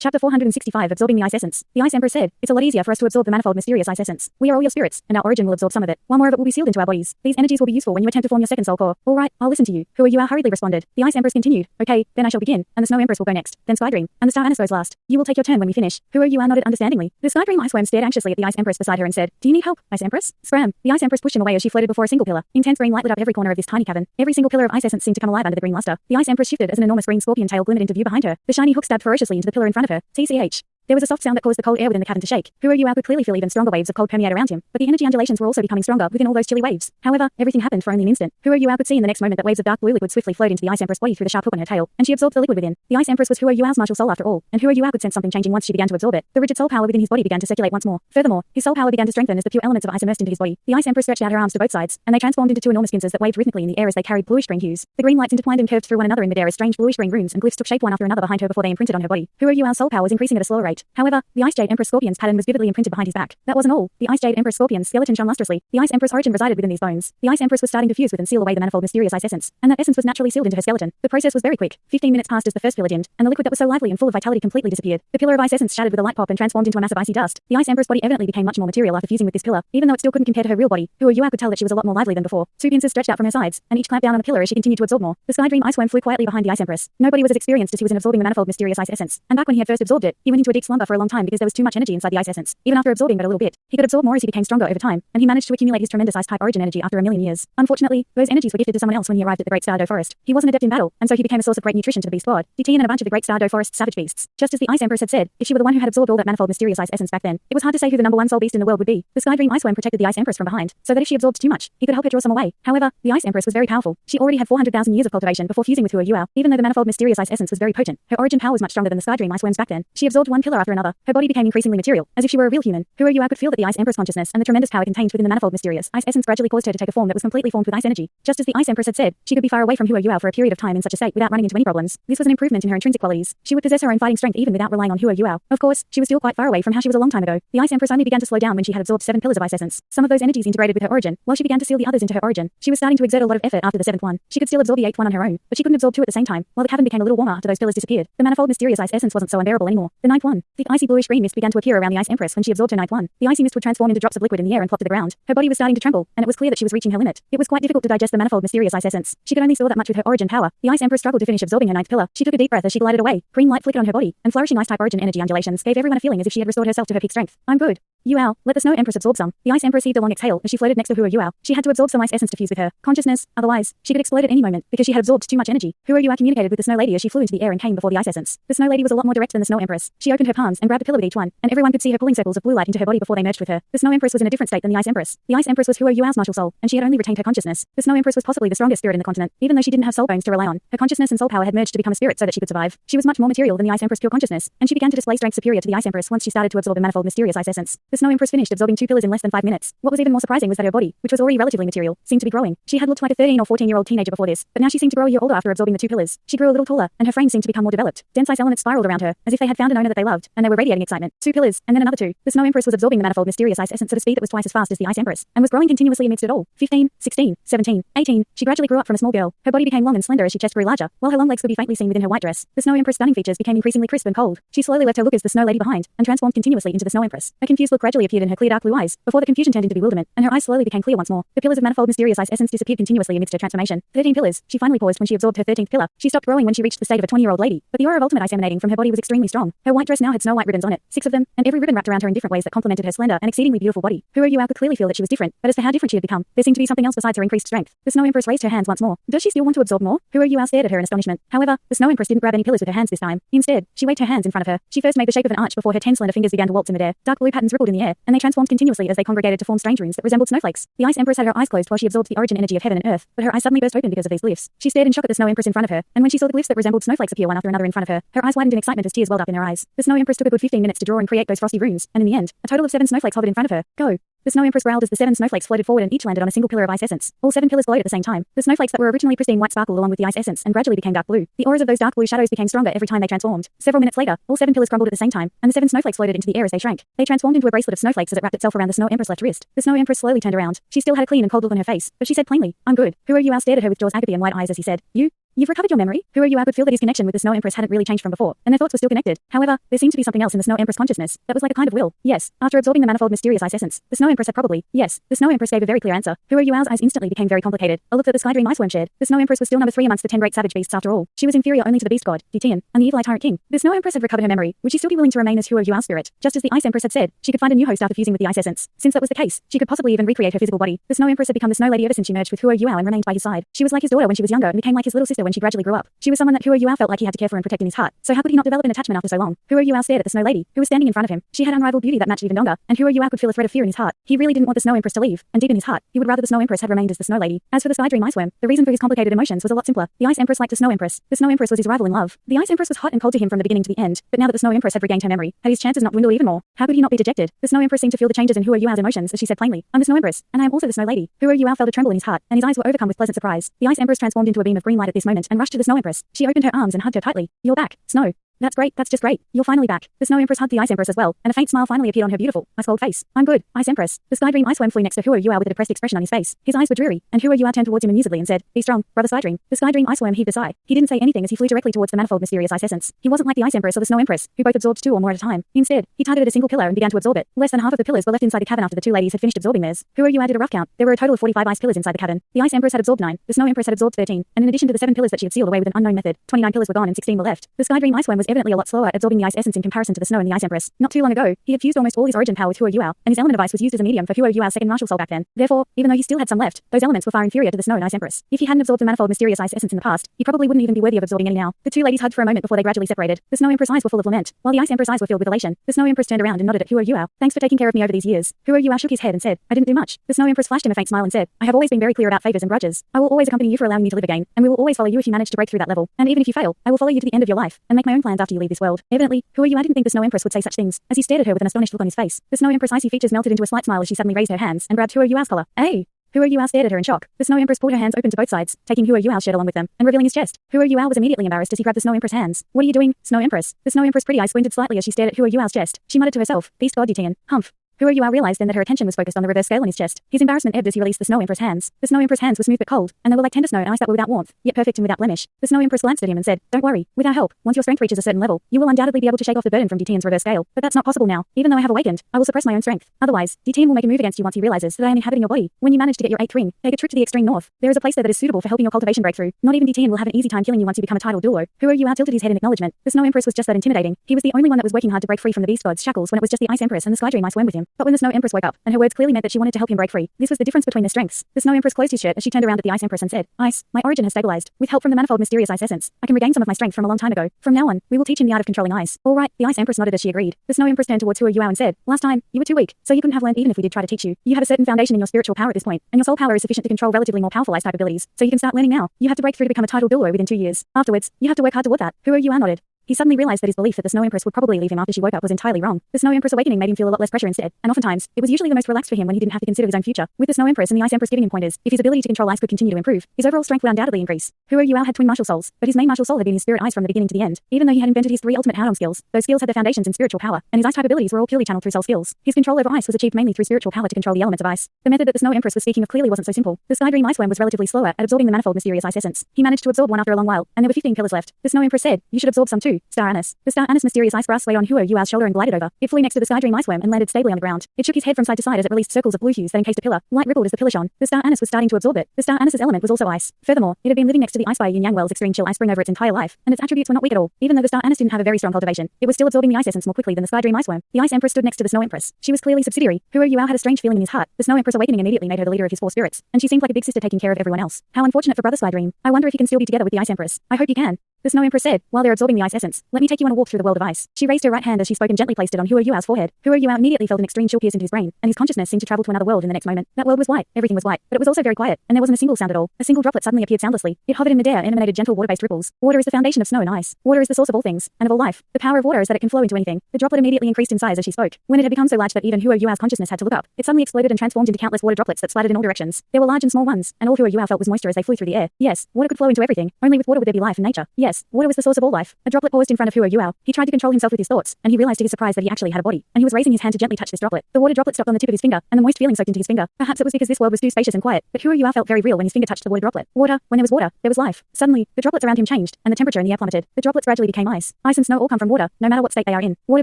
Chapter 465 Absorbing the Ice Essence. The Ice Empress said, "It's a lot easier for us to absorb the manifold mysterious ice essence. We are all your spirits, and our origin will absorb some of it, while more of it will be sealed into our bodies. These energies will be useful when you attempt to form your second soul core." "All right, I'll listen to you. Who are you?" hurriedly responded. The Ice Empress continued, "Okay, then I shall begin, and the Snow Empress will go next, then Skydream, and the Star Annis goes last. You will take your turn when we finish." Who are you? Nodded understandingly. The Skydream Iceworm stared anxiously at the Ice Empress beside her and said, "Do you need help, Ice Empress?" Scram! The Ice Empress pushed him away as she floated before a single pillar. Intense green light lit up every corner of this tiny cavern. Every single pillar of ice essence seemed to come alive under the green luster. The Ice Empress shifted as an enormous green scorpion tail glimmered into view behind her. The shiny hook stabbed ferociously into the pillar in front of her. TCH. There was a soft sound that caused the cold air within the cavern to shake. Who are you? Could clearly feel even stronger waves of cold permeate around him, but the energy undulations were also becoming stronger within all those chilly waves. However, everything happened for only an instant. Who are you? Could see in the next moment that waves of dark blue liquid swiftly flowed into the Ice Empress body through the sharp hook on her tail, and she absorbed the liquid within. The Ice Empress was Who are Yu's martial soul after all, and Who are You could sense something changing once she began to absorb it. The rigid soul power within his body began to circulate once more. Furthermore, his soul power began to strengthen as the pure elements of ice immersed into his body. The Ice Empress stretched out her arms to both sides, and they transformed into two enormous pincers that waved rhythmically in the air as they carried bluish green hues. The green lights intertwined and curved through one another in midair as strange bluish green runes and glyphs took shape one after another behind her before they imprinted on her body. Who are Yu's soul power was increasing at a slower rate. However, the Ice Jade Empress Scorpion's pattern was vividly imprinted behind his back. That wasn't all. The Ice Jade Empress Scorpion's skeleton shone lustrously. The Ice Empress origin resided within these bones. The Ice Empress was starting to fuse with and seal away the manifold mysterious ice essence, and that essence was naturally sealed into her skeleton. The process was very quick. 15 minutes passed as the first pillar dimmed, and the liquid that was so lively and full of vitality completely disappeared. The pillar of ice essence shattered with a light pop and transformed into a mass of icy dust. The Ice Empress body evidently became much more material after fusing with this pillar, even though it still couldn't compare to her real body. Who are You could tell that she was a lot more lively than before. Two pincers stretched out from her sides, and each clamped down on the pillar as she continued to absorb more. The Skydream Iceworm flew quietly behind the Ice Empress. Nobody was as experienced as he was in absorbing the manifold mysterious ice essence, and back when he had first absorbed it, he went into a deep slumber for a long time because there was too much energy inside the ice essence. Even after absorbing but a little bit, he could absorb more as he became stronger over time, and he managed to accumulate his tremendous ice-type origin energy after a million years. Unfortunately, those energies were gifted to someone else when he arrived at the Great Stardow Forest. He was an adept in battle, and so he became a source of great nutrition to the beast squad, DT and a bunch of the Great Stardow Forest savage beasts. Just as the Ice Empress had said, if she were the one who had absorbed all that manifold mysterious ice essence back then, it was hard to say who the number one soul beast in the world would be. The Skydream Iceworm protected the Ice Empress from behind, so that if she absorbed too much, he could help her draw some away. However, the Ice Empress was very powerful. She already had 400,000 years of cultivation before fusing with Hua Yuao. Even though the manifold mysterious ice essence was very potent, her origin power was much stronger than the Skydream Iceworm's back then. She absorbed one pillar after another. Her body became increasingly material, as if she were a real human. Hua Yuao could feel that the Ice Empress consciousness and the tremendous power contained within the manifold mysterious ice essence gradually caused her to take a form that was completely formed with ice energy. Just as the Ice Empress had said, she could be far away from Hua Yuao for a period of time in such a state without running into any problems. This was an improvement in her intrinsic qualities. She would possess her own fighting strength even without relying on Hua Yuao. Of course, she was still quite far away from how she was a long time ago. The Ice Empress only began to slow down when she had absorbed 7 pillars of ice essence. Some of those energies integrated with her origin, while she began to seal the others into her origin. She was starting to exert a lot of effort after the 7th one. She could still absorb the 8th one on her own, but she couldn't absorb 2 at the same time. While the cavern became a little warmer after those pillars disappeared, the manifold mysterious ice essence wasn't so unbearable anymore. The 9th one. Thick icy bluish green mist began to appear around the Ice Empress when she absorbed her 9th one. The icy mist would transform into drops of liquid in the air and plop to the ground. Her body was starting to tremble, and it was clear that she was reaching her limit. It was quite difficult to digest the manifold mysterious ice essence. She could only store that much with her origin power. The Ice Empress struggled to finish absorbing her 9th pillar. She took a deep breath as she glided away. Green light flickered on her body, and flourishing ice-type origin energy undulations gave everyone a feeling as if she had restored herself to her peak strength. I'm good. Yuao, let the Snow Empress absorb some. The Ice Empress heaved a long exhale as she floated next to Hua Yuao. She had to absorb some ice essence to fuse with her consciousness, otherwise, she could explode at any moment because she had absorbed too much energy. Hua Yuao communicated with the Snow Lady as she flew into the air and came before the ice essence. The Snow Lady was a lot more direct than the Snow Empress. She opened her palms and grabbed a pillar with each one, and everyone could see her pulling circles of blue light into her body before they merged with her. The Snow Empress was in a different state than the Ice Empress. The Ice Empress was Hua Yuao's martial soul, and she had only retained her consciousness. The Snow Empress was possibly the strongest spirit in the continent, even though she didn't have soul bones to rely on. Her consciousness and soul power had merged to become a spirit so that she could survive. She was much more material than the Ice Empress pure consciousness, and she began to display strength superior to the Ice Empress once she started to absorb the manifold mysterious ice essence. The Snow Empress finished absorbing 2 pillars in less than 5 minutes. What was even more surprising was that her body, which was already relatively material, seemed to be growing. She had looked like a 13 or 14-year-old teenager before this, but now she seemed to grow a year older after absorbing the 2 pillars. She grew a little taller, and her frame seemed to become more developed. Dense ice elements spiraled around her, as if they had found an owner that they loved, and they were radiating excitement. 2 pillars, and then another 2. The Snow Empress was absorbing the manifold mysterious ice essence at a speed that was twice as fast as the Ice Empress, and was growing continuously amidst it all. 15, 16, 17, 18. She gradually grew up from a small girl. Her body became long and slender as she chest grew larger, while her long legs could be faintly seen within her white dress. The Snow Empress' stunning features became increasingly crisp and cold. She slowly left her look as the Snow Lady behind, and transformed continuously into the Snow Empress. A confused look gradually appeared in her clear dark blue eyes, before the confusion turned into bewilderment, and her eyes slowly became clear once more. The pillars of manifold mysterious ice essence disappeared continuously amidst her transformation. 13 pillars. She finally paused when she absorbed her 13th pillar. She stopped growing when she reached the state of a 20-year-old lady, but the aura of ultimate ice emanating from her body was extremely strong. Her white dress now had snow white ribbons on it, 6 of them, and every ribbon wrapped around her in different ways that complemented her slender and exceedingly beautiful body. Hua Yuao could clearly feel that she was different, but as to how different she had become, there seemed to be something else besides her increased strength. The Snow Empress raised her hands once more. Does she still want to absorb more? Hua Yuao stared at her in astonishment. However, the Snow Empress didn't grab any pillars with her hands this time. Instead, she waved her hands in front of her. She first made the shape of an arch before her 10 slender fingers began to waltz in midair. Dark blue patterns rippled in the air, and they transformed continuously as they congregated to form strange runes that resembled snowflakes. The Ice Empress had her eyes closed while she absorbed the origin energy of heaven and earth, but her eyes suddenly burst open because of these glyphs. She stared in shock at the Snow Empress in front of her, and when she saw the glyphs that resembled snowflakes appear one after another in front of her eyes widened in excitement as tears welled up in her eyes. The Snow Empress took a good 15 minutes to draw and create those frosty runes, and in the end, a total of 7 snowflakes hovered in front of her. Go! The Snow Empress growled as the 7 snowflakes floated forward and each landed on a single pillar of ice essence. All 7 pillars glowed at the same time. The snowflakes that were originally pristine white sparkled along with the ice essence and gradually became dark blue. The auras of those dark blue shadows became stronger every time they transformed. Several minutes later, all 7 pillars crumbled at the same time, and the 7 snowflakes floated into the air as they shrank. They transformed into a bracelet of snowflakes as it wrapped itself around the Snow Empress left wrist. The Snow Empress slowly turned around. She still had a clean and cold look on her face, but she said plainly, "I'm good." Hua Yuao stared at her with jaws agape and wide eyes as he said, "You?" You've recovered your memory? Huoyuao could feel that his connection with the Snow Empress hadn't really changed from before, and their thoughts were still connected. However, there seemed to be something else in the Snow Empress consciousness that was like a kind of will. Yes, after absorbing the manifold mysterious ice essence, the Snow Empress had probably. Yes, the Snow Empress gave a very clear answer. Huoyuao's eyes instantly became very complicated. A look that the Sky Dream Iceworm shared. The Snow Empress was still number 3 amongst the 10 great savage beasts after all. She was inferior only to the beast god, Tian, and the evil tyrant king. The Snow Empress had recovered her memory. Would she still be willing to remain as Huoyuao's spirit? Just as the Ice Empress had said, she could find a new host after fusing with the ice essence. Since that was the case, she could possibly even recreate her physical body. The Snow Empress had become the Snow Lady ever since she merged with Huoyuao and remained by his side. She was like his daughter when she was younger and became like his little sister when she gradually grew up. She was someone that Huoyuao felt like he had to care for and protect in his heart. So how could he not develop an attachment after so long? Huoyuao stared at the Snow Lady, who was standing in front of him. She had unrivaled beauty that matched even younger, and Huoyuao could feel a thread of fear in his heart. He really didn't want the Snow Empress to leave, and deep in his heart, he would rather the Snow Empress had remained as the Snow Lady. As for the Sky Dream Iceworm, the reason for his complicated emotions was a lot simpler. The Ice Empress liked the Snow Empress. The Snow Empress was his rival in love. The Ice Empress was hot and cold to him from the beginning to the end, but now that the Snow Empress had regained her memory, had his chances not dwindled even more? How could he not be dejected? The Snow Empress seemed to feel the changes in Huoyuao's emotions as she said plainly, "I'm the Snow Empress, and I am also the Snow Lady." Huoyuao felt a tremble in his heart, and his eyes were overcome with pleasant surprise. The Ice Empress transformed into a beam of green light at this moment and rushed to the Snow Empress. She opened her arms and hugged her tightly. "You're back, Snow." "That's great, that's just great. You're finally back." The Snow Empress hugged the Ice Empress as well, and a faint smile finally appeared on her beautiful, ice-cold face. "I'm good, Ice Empress." The Sky Dream Iceworm flew next to Huoyuao with a depressed expression on his face. His eyes were dreary, and Huoyuao turned towards him amusedly and said, "Be strong, brother Sky Dream." The Sky Dream Iceworm heaved a sigh. He didn't say anything as he flew directly towards the manifold mysterious ice essence. He wasn't like the Ice Empress or the Snow Empress, who both absorbed 2 or more at a time. Instead, he targeted a single pillar and began to absorb it. Less than half of the pillars were left inside the cavern after the 2 ladies had finished absorbing theirs. Huoyuao did a rough count. There were a total of 45 ice pillars inside the cavern. The Ice Empress had absorbed 9, the Snow Empress had absorbed 13, and in addition to the 7 pillars that she had sealed away with an unknown method, 29 pillars were gone and 16 were left. The Sky Dream Iceworm was evidently a lot slower at absorbing the ice essence in comparison to the Snow and the Ice Empress. Not too long ago, he had fused almost all his origin power with Huoyuao, and his element of ice was used as a medium for Huoyuao's second martial soul back then. Therefore, even though he still had some left, those elements were far inferior to the Snow and Ice Empress. If he hadn't absorbed the manifold mysterious ice essence in the past, he probably wouldn't even be worthy of absorbing any now. The 2 ladies hugged for a moment before they gradually separated. The Snow Empress eyes were full of lament, while the Ice Empress eyes were filled with elation. The Snow Empress turned around and nodded at Huoyuao. "Thanks for taking care of me over these years." Huoyuao shook his head and said, "I didn't do much." The Snow Empress flashed him a faint smile and said, "I have always been very clear about favors and grudges. I will always accompany you for allowing me to live again, and we will always follow you if you manage to break through that level. And even if you fail, I will follow you to the end of your life, and make my own plans after you leave this world." Evidently, Huoyuao didn't think the Snow Empress would say such things, as he stared at her with an astonished look on his face. The Snow Empress icy features melted into a slight smile as she suddenly raised her hands and grabbed Huoyuao's collar. "Hey!" Huoyuao stared at her in shock. The Snow Empress pulled her hands open to both sides, taking Huoyuao's shirt along with them, and revealing his chest. Huoyuao was immediately embarrassed as he grabbed the Snow Empress' hands. "What are you doing, Snow Empress?" The Snow Empress' pretty eyes squinted slightly as she stared at Huoyuao's chest. She muttered to herself, "Beast god Tian, humph." Huoyuao realized then that her attention was focused on the reverse scale on his chest. His embarrassment ebbed as he released the Snow Empress' hands. The Snow Empress' hands were smooth but cold, and they were like tender snow and ice that were without warmth, yet perfect and without blemish. The Snow Empress glanced at him and said, "Don't worry. With our help, once your strength reaches a certain level, you will undoubtedly be able to shake off the burden from Tian's reverse scale. But that's not possible now. Even though I have awakened, I will suppress my own strength. Otherwise, Tian will make a move against you once he realizes that I am inhabiting your body. When you manage to get your 8th ring, take a trip to the extreme north. There is a place there that is suitable for helping your cultivation breakthrough. Not even Tian will have an easy time killing you once you become a title Douluo." Huoyuao tilted his head in acknowledgement. The Snow Empress was just that intimidating. He was the only one that was working hard to break free from the beast god's shackles when it was just the Ice Empress and the Sky Dream Iceworm with him. But when the Snow Empress woke up, and her words clearly meant that she wanted to help him break free, this was the difference between their strengths. The Snow Empress closed his shirt as she turned around at the Ice Empress and said, "Ice, my origin has stabilized. With help from the manifold mysterious ice essence, I can regain some of my strength from a long time ago. From now on, we will teach him the art of controlling ice." "All right," the Ice Empress nodded as she agreed. The Snow Empress turned towards Huoyuao and said, "Last time, you were too weak, so you couldn't have learned even if we did try to teach you. You have a certain foundation in your spiritual power at this point, and your soul power is sufficient to control relatively more powerful ice type abilities, so you can start learning now. You have to break through to become a title Douluo within 2 years. Afterwards, you have to work hard toward that." Huoyuao nodded. He suddenly realized that his belief that the Snow Empress would probably leave him after she woke up was entirely wrong. The Snow Empress awakening made him feel a lot less pressure instead, and oftentimes, it was usually the most relaxed for him when he didn't have to consider his own future. With the Snow Empress and the Ice Empress giving him pointers, if his ability to control ice could continue to improve, his overall strength would undoubtedly increase. Huoyuao had twin martial souls, but his main martial soul had been his spirit eyes from the beginning to the end. Even though he had invented his 3 ultimate Haodong skills, those skills had their foundations in spiritual power, and his ice type abilities were all purely channeled through soul skills. His control over ice was achieved mainly through spiritual power to control the elements of ice. The method that the Snow Empress was speaking of clearly wasn't so simple. The Sky Dream Iceworm was relatively slower at absorbing the manifold mysterious ice essence. He managed to absorb 1 after a long while, and there were 15 pillars left. The Snow Empress said, "You should absorb some too, Star Anise." The Star Anise mysterious ice grass lay on Huoyuao's shoulder and glided over. It flew next to the Sky Dream Iceworm and landed stably on the ground. It shook his head from side to side as it released circles of blue hues that encased a pillar. Light rippled as the pillar shone. The Star Anise was starting to absorb it. The Star Anise's element was also ice. Furthermore, it had been living next to the ice fire Yin Yang Well's extreme chill ice spring over its entire life, and its attributes were not weak at all. Even though the Star Anise didn't have a very strong cultivation, it was still absorbing the ice essence more quickly than the Sky Dream Iceworm. The Ice Empress stood next to the Snow Empress. She was clearly subsidiary. Huoyuao had a strange feeling in his heart. The Snow Empress awakening immediately made her the leader of his 4 spirits, and she seemed like a big sister taking care of everyone else. How unfortunate for Brother Sky Dream. I wonder if he can still be together with the Ice Empress. I hope he can. The Snow Empress said, "While they're absorbing the ice essence, let me take you on a walk through the world of ice." She raised her right hand as she spoke and gently placed it on Huoyuao's forehead. Huoyuao immediately felt an extreme chill pierce into his brain, and his consciousness seemed to travel to another world in the next moment. That world was white. Everything was white, but it was also very quiet, and there wasn't a single sound at all. A single droplet suddenly appeared soundlessly. It hovered in midair and emanated gentle water-based ripples. Water is the foundation of snow and ice. Water is the source of all things, and of all life. The power of water is that it can flow into anything. The droplet immediately increased in size as she spoke. When it had become so large that even Huoyuao's consciousness had to look up, it suddenly exploded and transformed into countless water droplets that splattered in all directions. There were large and small ones, and all Huoyuao felt was moisture as they flew through the air. Yes, water could flow into everything. Only with water would there be life and nature. Yes. Yes, water was the source of all life. A droplet paused in front of Huo Yuao. He tried to control himself with his thoughts, and he realized to his surprise that he actually had a body, and he was raising his hand to gently touch this droplet. The water droplet stopped on the tip of his finger, and the moist feeling soaked into his finger. Perhaps it was because this world was too spacious and quiet, but Huo Yuao felt very real when his finger touched the water droplet. Water, when there was life. Suddenly, the droplets around him changed, and the temperature in the air plummeted. The droplets gradually became ice. Ice and snow all come from water, no matter what state they are in. Water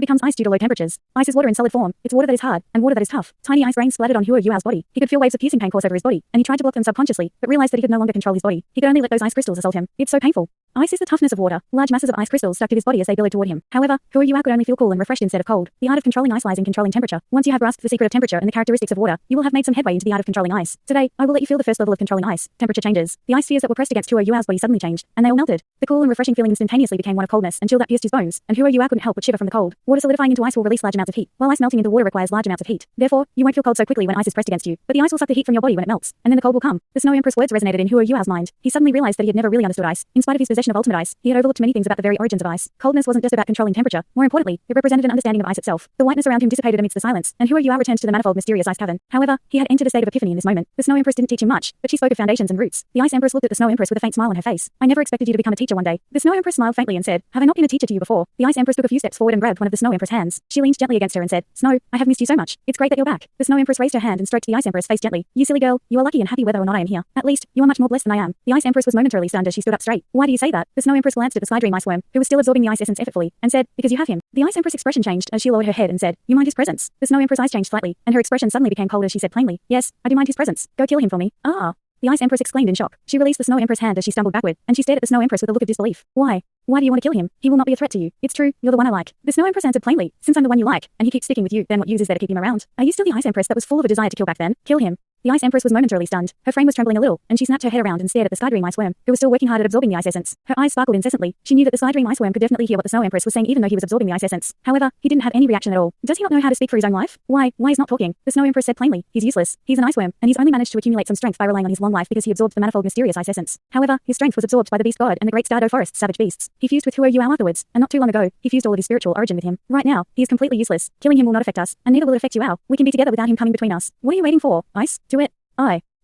becomes ice due to low temperatures. Ice is water in solid form. It's water that is hard, and water that is tough. Tiny ice rain splattered on Huo Yuao's body. He could feel waves of piercing pain course over his body, and he tried to block them subconsciously, but realized that he could no longer control his body. He could only let those ice crystals assault him. It's so painful. Ice is the toughness of water. Large masses of ice crystals stuck to his body as they billowed toward him. However, Huo Yuao could only feel cool and refreshed instead of cold. The art of controlling ice lies in controlling temperature. Once you have grasped the secret of temperature and the characteristics of water, you will have made some headway into the art of controlling ice. Today, I will let you feel the first level of controlling ice. Temperature changes. The ice spheres that were pressed against Huo Yuao's body suddenly changed, and they all melted. The cool and refreshing feeling instantaneously became one of coldness and chill that pierced his bones, and Huo Yuao couldn't help but shiver from the cold. Water solidifying into ice will release large amounts of heat, while ice melting into water requires large amounts of heat. Therefore, you won't feel cold so quickly when ice is pressed against you, but the ice will suck the heat from your body when it melts, and then the cold will come. The Snow Empress words resonated in Huo Yuao's mind. He suddenly realized that he had never really understood ice. In spite of his possession of ultimate ice, he had overlooked many things about the very origins of ice. Coldness wasn't just about controlling temperature. More importantly, it represented an understanding of ice itself. The whiteness around him dissipated amidst the silence, and Huo Yuao returned to the manifold mysterious ice cavern. However, he had entered a state of epiphany in this moment. The Snow Empress didn't teach him much, but she spoke of foundations and roots. The Ice Empress looked at the Snow Empress with a faint smile on her face. I never expected you to become a teacher one day. The Snow Empress smiled faintly and said, have I not been a teacher to you before? The Ice Empress took a few steps forward and grabbed one of the Snow Empress' hands. She leaned gently against her and said, Snow, I have missed you so much. It's great that you're back. The Snow Empress raised her hand and stroked the Ice Empress' face gently. You silly girl, you are lucky and happy whether or not I am here. At least, you are much more blessed than I am. The Ice Empress was momentarily stunned as she stood up straight. Why do you say that? The Snow Empress glanced at the Sky Dream Ice Worm, who was still absorbing the ice essence effortfully, and said, because you have him. The Ice Empress' expression changed as she lowered her head and said, you mind his presence? The Snow Empress' eyes changed slightly, and her expression suddenly became cold as she said plainly, yes, I do mind his presence. Go kill him for me. Ah. The Ice Empress exclaimed in shock. She released the Snow Empress' hand as she stumbled backward, and she stared at the Snow Empress with a look of disbelief. Why? Why do you want to kill him? He will not be a threat to you. It's true, you're the one I like. The Snow Empress answered plainly, since I'm the one you like, and he keeps sticking with you, then what use is there to keep him around? Are you still the Ice Empress that was full of a desire to kill back then? Kill him. The Ice Empress was momentarily stunned. Her frame was trembling a little, and she snapped her head around and stared at the Sky Dream Ice Worm, who was still working hard at absorbing the ice essence. Her eyes sparkled incessantly. She knew that the Sky Dream Ice Worm could definitely hear what the Snow Empress was saying even though he was absorbing the ice essence. However, he didn't have any reaction at all. Does he not know how to speak for his own life? Why he's not talking? The Snow Empress said plainly, he's useless. He's an ice worm, and he's only managed to accumulate some strength by relying on his long life because he absorbed the manifold mysterious ice essence. However, his strength was absorbed by the beast god and the great Stardo Forest's savage beasts. He fused with Huo Yuao afterwards, and not too long ago, he fused all of his spiritual origin with him. Right now, he is completely useless. Killing him will not affect us, and neither will it affect Yuao. We can be together without him coming between us. What are you waiting for? Ice? Do it.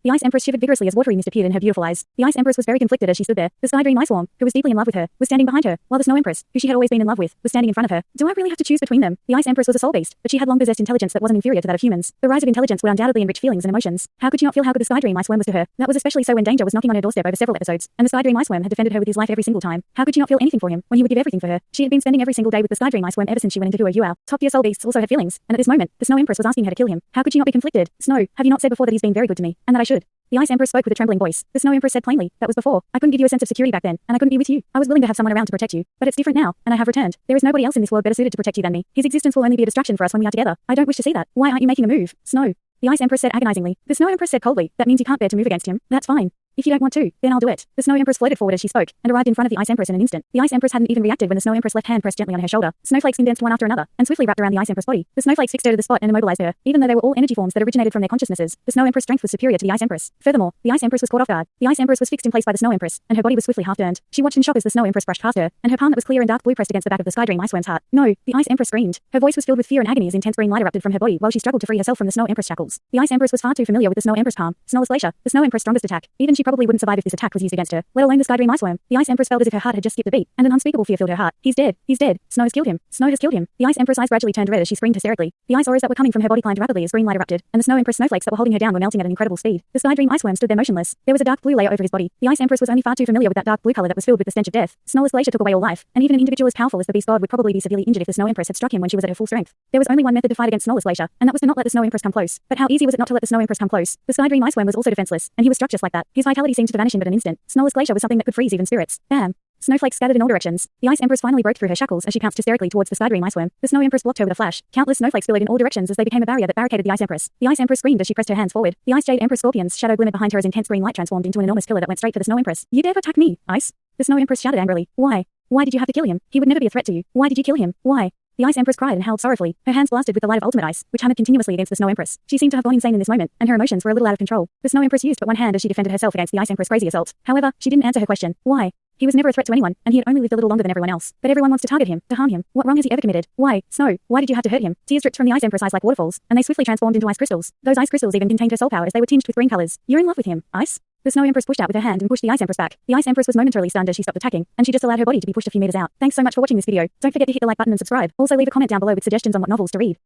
The Ice Empress shivered vigorously as watery mist appeared in her beautiful eyes. The Ice Empress was very conflicted as she stood there. The Sky Dream Ice Worm, who was deeply in love with her, was standing behind her, while the Snow Empress, who she had always been in love with, was standing in front of her. Do I really have to choose between them? The Ice Empress was a soul beast, but she had long possessed intelligence that wasn't inferior to that of humans. The rise of intelligence would undoubtedly enrich feelings and emotions. How could you not feel how good the Sky Dream Ice Worm was to her? That was especially so when danger was knocking on her doorstep over several episodes, and the Sky Dream Ice Worm had defended her with his life every single time. How could you not feel anything for him when he would give everything for her? She had been spending every single day with the Sky Dream Ice Worm ever since she went into Huo Yuao. Top tier soul beasts also had feelings, and at this moment, the Snow Empress was asking her to kill him. How could you not be conflicted? Snow, have you not said before that he's been very good to me, and that I should? The Ice Empress spoke with a trembling voice. The Snow Empress said plainly, that was before. I couldn't give you a sense of security back then, and I couldn't be with you. I was willing to have someone around to protect you, but it's different now, and I have returned. There is nobody else in this world better suited to protect you than me. His existence will only be a distraction for us when we are together. I don't wish to see that. Why aren't you making a move? Snow. The Ice Empress said agonizingly. The Snow Empress said coldly, that means you can't bear to move against him. That's fine. If you don't want to, then I'll do it. The Snow Empress floated forward as she spoke, and arrived in front of the Ice Empress in an instant. The Ice Empress hadn't even reacted when the Snow Empress' left hand pressed gently on her shoulder. Snowflakes condensed one after another, and swiftly wrapped around the Ice Empress' body. The snowflakes fixed her to the spot and immobilized her, even though they were all energy forms that originated from their consciousnesses. The Snow Empress' strength was superior to the Ice Empress. Furthermore, the Ice Empress was caught off guard. The Ice Empress was fixed in place by the Snow Empress, and her body was swiftly half-turned. She watched in shock as the Snow Empress brushed past her, and her palm that was clear and dark blue pressed against the back of the Sky Dream Ice Worm's heart. No, the Ice Empress screamed. Her voice was filled with fear and agony as intense green light erupted from her body while she struggled to free herself from the Snow Empress shackles. The Ice Empress was far too familiar with the Snow Empress palm, Snowless Glacier, the Snow Empress' strongest attack. Even she probably wouldn't survive if this attack was used against her, let alone the Sky Dream Ice Worm. The Ice Empress felt as if her heart had just skipped a beat, and an unspeakable fear filled her heart. He's dead. He's dead. Snow has killed him. Snow has killed him. The Ice Empress' eyes gradually turned red as she screamed hysterically. The ice auras that were coming from her body climbed rapidly as green light erupted, and the Snow Empress snowflakes that were holding her down were melting at an incredible speed. The Sky Dream Ice Worm stood there motionless. There was a dark blue layer over his body. The Ice Empress was only far too familiar with that dark blue color that was filled with the stench of death. Snowless Glacier took away all life, and even an individual as powerful as the Beast God would probably be severely injured if the Snow Empress had struck him when she was at her full strength. There was only one method to fight against Snowless Glacier, and that was to not let the Snow Empress come close. But how easy was it not to let the Snow Empress come close? The Sky Dream Ice Worm was also defenseless, and he was struck just like that. His vitality seemed to vanish in but an instant. Snowless Glacier was something that could freeze even spirits. Bam! Snowflakes scattered in all directions. The Ice Empress finally broke through her shackles as she pounced hysterically towards the Sky Dream Ice Worm. The Snow Empress blocked her with a flash. Countless snowflakes billowed in all directions as they became a barrier that barricaded the Ice Empress. The Ice Empress screamed as she pressed her hands forward. The Ice Jade Empress Scorpion's shadow glimmered behind her as intense green light transformed into an enormous pillar that went straight for the Snow Empress. You dare to attack me, Ice? The Snow Empress shouted angrily. Why? Why did you have to kill him? He would never be a threat to you. Why did you kill him? Why? The Ice Empress cried and howled sorrowfully. Her hands blasted with the light of ultimate ice, which hammered continuously against the Snow Empress. She seemed to have gone insane in this moment, and her emotions were a little out of control. The Snow Empress used but one hand as she defended herself against the Ice Empress' crazy assault. However, she didn't answer her question. Why? He was never a threat to anyone, and he had only lived a little longer than everyone else. But everyone wants to target him, to harm him. What wrong has he ever committed? Why? Snow, why did you have to hurt him? Tears dripped from the Ice Empress' eyes like waterfalls, and they swiftly transformed into ice crystals. Those ice crystals even contained her soul power as they were tinged with green colors. You're in love with him, Ice? The Snow Empress pushed out with her hand and pushed the Ice Empress back. The Ice Empress was momentarily stunned as she stopped attacking, and she just allowed her body to be pushed a few meters out. Thanks so much for watching this video. Don't forget to hit the like button and subscribe. Also leave a comment down below with suggestions on what novels to read.